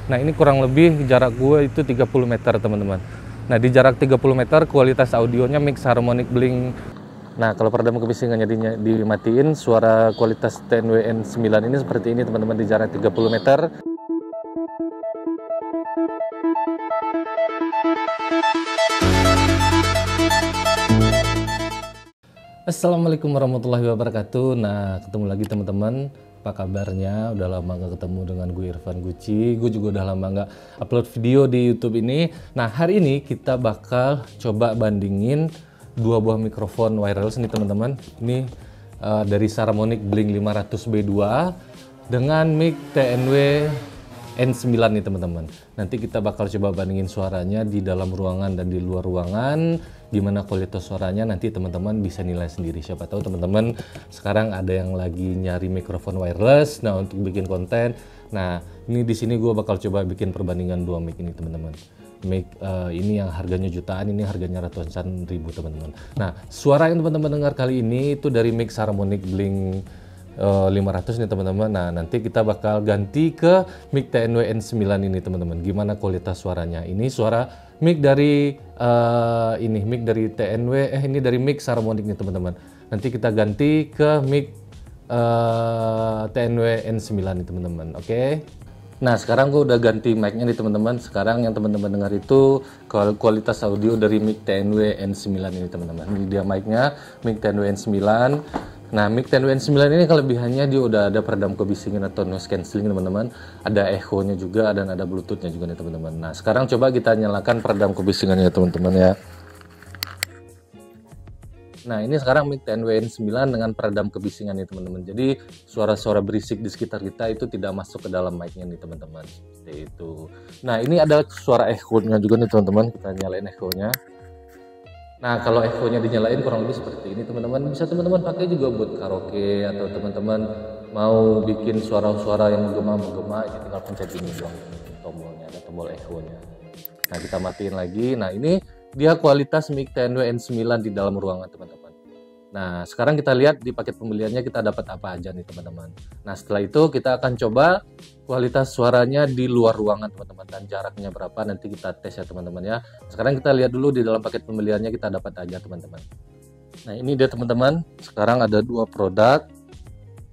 Nah ini kurang lebih jarak gue itu 30 meter teman-teman. Nah di jarak 30 meter kualitas audionya mix harmonic blink. Nah kalau peredam kebisingannya dimatiin, suara kualitas TNW-N9 ini seperti ini teman-teman di jarak 30 meter. Assalamualaikum warahmatullahi wabarakatuh. Nah ketemu lagi teman-teman. Apa kabarnya? Udah lama gak ketemu dengan gue Irfan Guci. Gue juga udah lama gak upload video di YouTube ini. Nah hari ini kita bakal coba bandingin dua buah mikrofon wireless nih teman-teman. Ini dari Saramonic Blink 500B2 dengan mic TNW N9 nih teman-teman. Nanti kita bakal coba bandingin suaranya di dalam ruangan dan di luar ruangan. Gimana kualitas suaranya nanti teman-teman bisa nilai sendiri. Siapa tahu teman-teman sekarang ada yang lagi nyari mikrofon wireless. Nah untuk bikin konten. Nah ini di sini gue bakal coba bikin perbandingan dua mic ini teman-teman. Mic ini yang harganya jutaan, ini harganya ratusan ribu teman-teman. Nah suara yang teman-teman dengar kali ini itu dari mic Saramonic Blink 500 nih teman-teman. Nah nanti kita bakal ganti ke mic TNW N9 ini teman-teman. Gimana kualitas suaranya? Ini suara mic dari mic dari TNW ini dari mic Saramonic nih teman-teman. Nanti kita ganti ke mic TNW N9 nih teman-teman. Oke. Nah sekarang gue udah ganti mic-nya nih teman-teman. Sekarang yang teman-teman dengar itu kualitas audio dari mic TNW N9 ini teman-teman. Ini dia mic-nya, mic TNW N9. Nah, mic TNW N9 ini kelebihannya dia udah ada peredam kebisingan atau noise cancelling teman-teman. Ada echo-nya juga dan ada bluetooth-nya juga nih teman-teman. Nah, sekarang coba kita nyalakan peredam kebisingannya teman-teman ya. Nah, ini sekarang mic TNW N9 dengan peredam kebisingan nih teman-teman. Jadi, suara-suara berisik di sekitar kita itu tidak masuk ke dalam mic-nya nih teman-teman. Seperti itu. Nah, ini ada suara echo-nya juga nih teman-teman. Kita nyalain echo-nya. Nah kalau echo-nya dinyalain kurang lebih seperti ini teman-teman. Bisa teman-teman pakai juga buat karaoke atau teman-teman mau bikin suara-suara yang menggema-menggema, ini tinggal pencet ini doang tombolnya, ada tombol echo-nya. Nah kita matiin lagi. Nah ini dia kualitas mic TNW N9 di dalam ruangan teman-teman. Nah sekarang kita lihat di paket pembeliannya kita dapat apa aja nih teman-teman. Nah setelah itu kita akan coba kualitas suaranya di luar ruangan teman-teman dan jaraknya berapa nanti kita tes ya teman-teman ya. Sekarang kita lihat dulu di dalam paket pembeliannya kita dapat aja teman-teman. Nah ini dia teman-teman. Sekarang ada dua produk.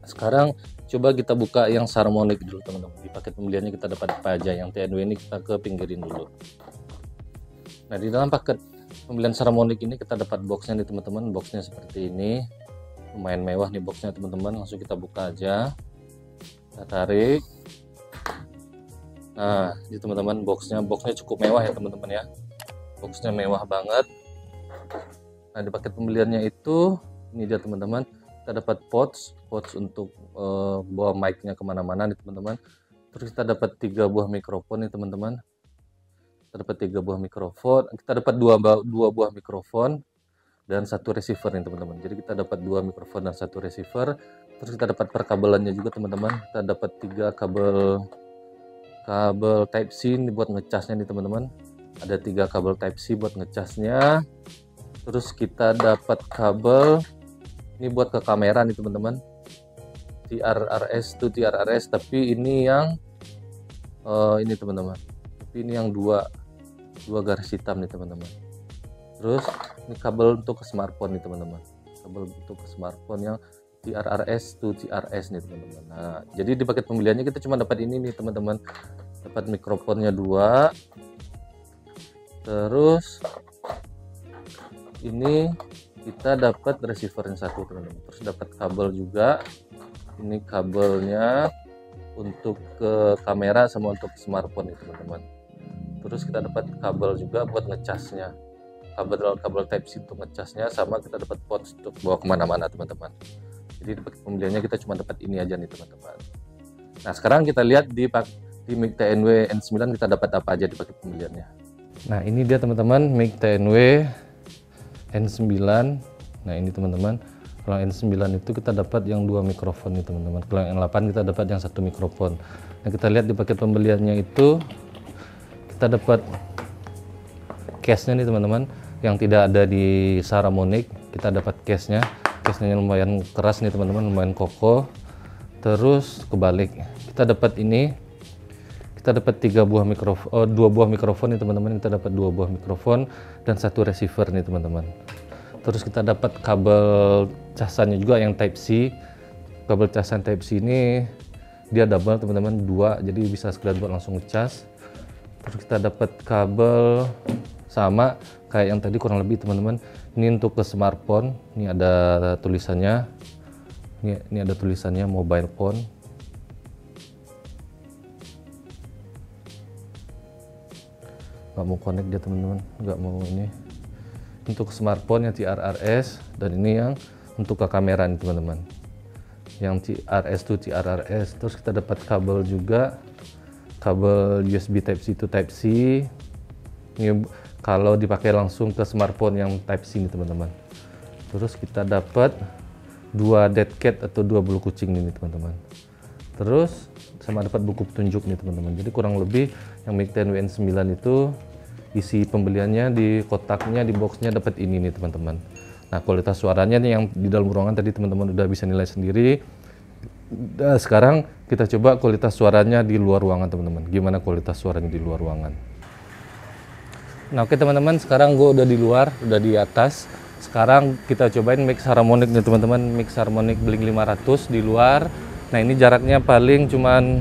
Sekarang coba kita buka yang Saramonic dulu teman-teman. Di paket pembeliannya kita dapat apa aja. Yang TNW ini kita ke pinggirin dulu. Nah di dalam paket pembelian Saramonic ini kita dapat boxnya nih teman-teman. Boxnya seperti ini, lumayan mewah nih boxnya teman-teman. Langsung kita buka aja, kita tarik. Nah ini teman-teman boxnya cukup mewah ya teman-teman ya. Boxnya mewah banget. Nah di paket pembeliannya itu ini dia teman-teman. Kita dapat pouch untuk bawa mic-nya kemana-mana nih teman-teman. Terus kita dapat 3 buah mikrofon nih teman-teman. Kita dapat 3 buah mikrofon, kita dapat dua buah mikrofon dan 1 receiver nih teman-teman. Jadi kita dapat 2 mikrofon dan 1 receiver. Terus kita dapat perkabelannya juga teman-teman. Kita dapat 3 kabel Type C ini buat ngecasnya nih teman-teman. Ada 3 kabel Type C buat ngecasnya. Terus kita dapat kabel ini buat ke kamera nih teman-teman. TRRS to TRRS, tapi ini yang ini teman-teman. Tapi ini yang dua garis hitam nih teman-teman. Terus ini kabel untuk ke smartphone nih teman-teman. Kabel untuk ke smartphone yang TRRS to TRS nih teman-teman. Nah, jadi di paket pembeliannya kita cuma dapat ini nih teman-teman. Dapat mikrofonnya 2. Terus ini kita dapat receiver yang 1 teman-teman. Terus dapat kabel juga. Ini kabelnya untuk ke kamera sama untuk smartphone nih teman-teman. Terus kita dapat kabel juga buat ngecasnya, kabel Type C untuk ngecasnya, sama kita dapat pouch untuk bawa kemana-mana teman-teman. Jadi di paket pembeliannya kita cuma dapat ini aja nih teman-teman. Nah sekarang kita lihat di mic TNW N9 kita dapat apa aja di paket pembeliannya. Nah ini dia teman-teman mic TNW N9. Nah ini teman-teman, kalau N9 itu kita dapat yang 2 mikrofon nih teman-teman. Kalau yang N8 kita dapat yang 1 mikrofon. Nah kita lihat di paket pembeliannya itu kita dapat case-nya nih teman-teman, yang tidak ada di Saramonic. Kita dapat case-nya lumayan keras nih teman-teman, lumayan kokoh. Terus kebalik kita dapat ini kita dapat dua buah mikrofon nih teman-teman. Kita dapat dua buah mikrofon dan satu receiver nih teman-teman. Terus kita dapat kabel casannya juga yang Type C. Kabel casan Type C ini dia double teman-teman, dua, jadi bisa sekalian buat langsung ngecas. Terus kita dapat kabel sama kayak yang tadi kurang lebih teman-teman. Ini untuk ke smartphone. Ini ada tulisannya. Ini ada tulisannya mobile phone. Nggak mau connect dia teman-teman, nggak mau ini. Untuk smartphone yang TRRS, dan ini yang untuk ke kamera nih teman-teman. Yang TRS to TRRS. Terus kita dapat kabel juga, kabel USB Type C to Type C. Ini kalau dipakai langsung ke smartphone yang Type C nih teman-teman. Terus kita dapat dua dead cat atau dua bulu kucing ini teman-teman. Terus sama dapat buku petunjuk nih teman-teman. Jadi kurang lebih yang Mic 10 WN9 itu isi pembeliannya di kotaknya, di boxnya dapat ini nih teman-teman. Nah, kualitas suaranya nih yang di dalam ruangan tadi teman-teman udah bisa nilai sendiri. Nah, sekarang kita coba kualitas suaranya di luar ruangan teman-teman. Gimana kualitas suaranya di luar ruangan? Nah, oke teman-teman, sekarang gue udah di luar, udah di atas. Sekarang kita cobain mix harmonic nih teman-teman, mix harmonic Blink 500 di luar. Nah, ini jaraknya paling cuman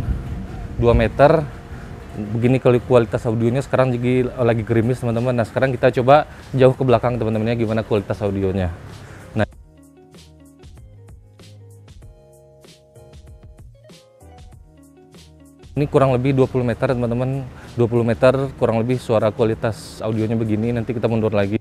2 meter. Begini kalau kualitas audionya sekarang lagi gerimis teman-teman. Nah, sekarang kita coba jauh ke belakang teman-teman ya, gimana kualitas audionya. Nah, ini kurang lebih 20 meter teman-teman, 20 meter kurang lebih suara kualitas audionya begini. Nanti kita mundur lagi.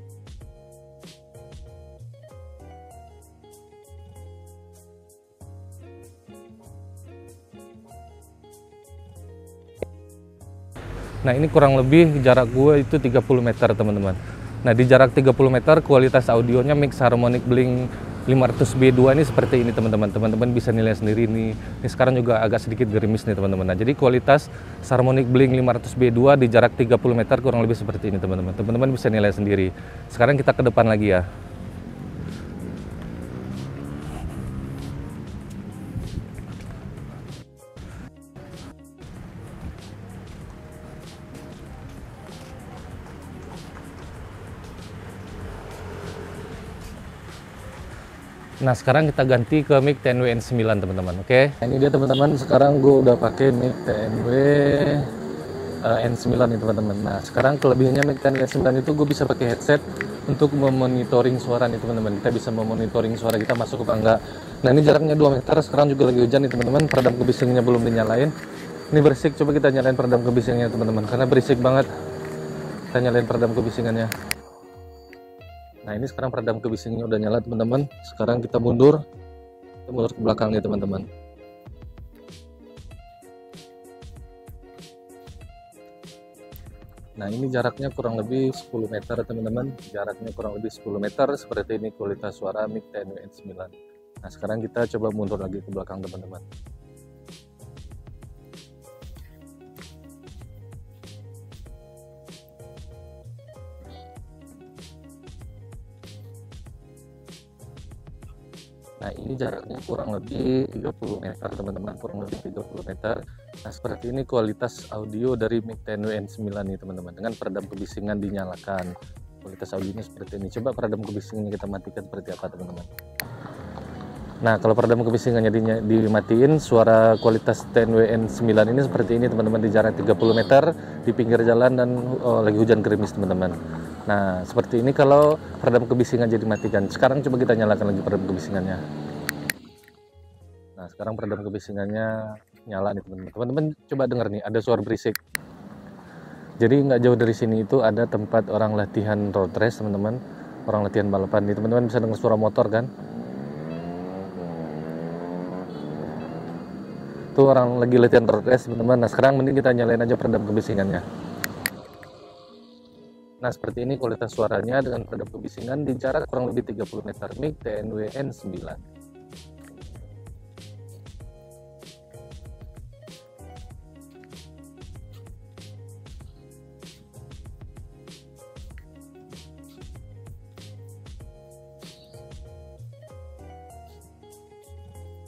Nah, ini kurang lebih jarak gue itu 30 meter teman-teman. Nah, di jarak 30 meter kualitas audionya mix harmonic Blink 500B2 ini seperti ini teman-teman. Teman-teman bisa nilai sendiri nih. Ini sekarang juga agak sedikit gerimis nih teman-teman. Nah, jadi kualitas harmonic Blink 500B2 di jarak 30 meter kurang lebih seperti ini teman-teman. Teman-teman bisa nilai sendiri. Sekarang kita ke depan lagi ya. Nah, sekarang kita ganti ke mic 10W N9 teman-teman, oke? Nah, ini dia teman-teman, sekarang gue udah pakai mic 10W N9 nih teman-teman. Nah, sekarang kelebihannya mic 10W N9 itu gue bisa pakai headset untuk memonitoring suara nih teman-teman. Kita bisa memonitoring suara kita masuk apa enggak. Nah, ini jaraknya 2 meter, sekarang juga lagi hujan nih teman-teman, peredam kebisingnya belum dinyalain. Ini berisik, coba kita nyalain peredam kebisingnya teman-teman, karena berisik banget. Kita nyalain peredam kebisingannya. Nah, ini sekarang peredam kebisingnya udah nyala teman-teman. Sekarang kita mundur ke belakang nih teman-teman. Nah, ini jaraknya kurang lebih 10 meter teman-teman. Jaraknya kurang lebih 10 meter. Seperti ini kualitas suara mic 10W N9. Nah, sekarang kita coba mundur lagi ke belakang teman-teman. Nah, ini jaraknya kurang lebih 30 meter teman-teman, kurang lebih 30 meter. Nah, seperti ini kualitas audio dari mic 10W N9 nih teman-teman, dengan peredam kebisingan dinyalakan. Kualitas audionya seperti ini. Coba peredam kebisingannya kita matikan seperti apa teman-teman. Nah, kalau peredam kebisingannya dimatiin, suara kualitas 10W N9 ini seperti ini teman-teman, di jarak 30 meter, di pinggir jalan dan lagi hujan gerimis teman-teman. Nah, seperti ini kalau peredam kebisingan jadi matikan. Sekarang coba kita nyalakan lagi peredam kebisingannya. Nah, sekarang peredam kebisingannya nyala nih teman-teman. Teman-teman coba dengar nih, ada suara berisik. Jadi nggak jauh dari sini itu ada tempat orang latihan road race teman-teman. Orang latihan balapan nih, teman-teman bisa dengar suara motor kan? Tuh orang lagi latihan road race teman-teman. Nah, sekarang mending kita nyalain aja peredam kebisingannya. Nah, seperti ini kualitas suaranya dengan peredam kebisingan di jarak kurang lebih 30 meter mic 10W N9.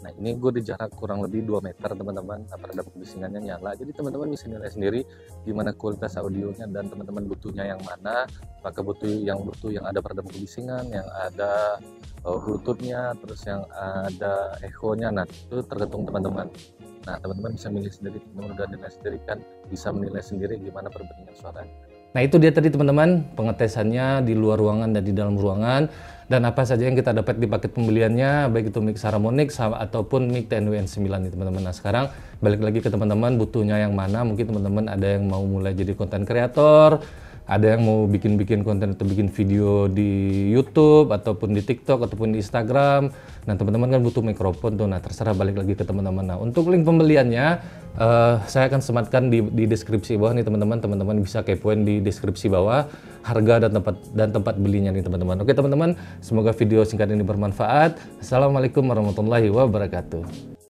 Nah ini gue di jarak kurang lebih 2 meter teman-teman, peredam kebisingannya nyala. Jadi teman-teman bisa nilai sendiri gimana kualitas audionya dan teman-teman butuhnya yang mana. Apakah butuh yang ada peredam kebisingan, yang ada Bluetoothnya, terus yang ada echo-nya. Nah itu tergantung teman-teman. Nah teman-teman bisa milih sendiri, teman-teman udah nilai sendiri kan, bisa menilai sendiri gimana perbandingan suara. Nah itu dia tadi teman-teman pengetesannya di luar ruangan dan di dalam ruangan, dan apa saja yang kita dapat di paket pembeliannya, baik itu mic Saramonic ataupun mic TNWN9 nih teman-teman. Nah sekarang balik lagi ke teman-teman butuhnya yang mana. Mungkin teman-teman ada yang mau mulai jadi konten kreator, ada yang mau bikin konten atau bikin video di YouTube ataupun di TikTok ataupun di Instagram. Nah teman-teman kan butuh mikrofon tuh. Nah terserah, balik lagi ke teman-teman. Nah untuk link pembeliannya saya akan sematkan di deskripsi bawah nih teman-teman. Teman-teman bisa kepoin di deskripsi bawah harga dan tempat belinya nih teman-teman. Oke teman-teman, semoga video singkat ini bermanfaat. Assalamualaikum warahmatullahi wabarakatuh.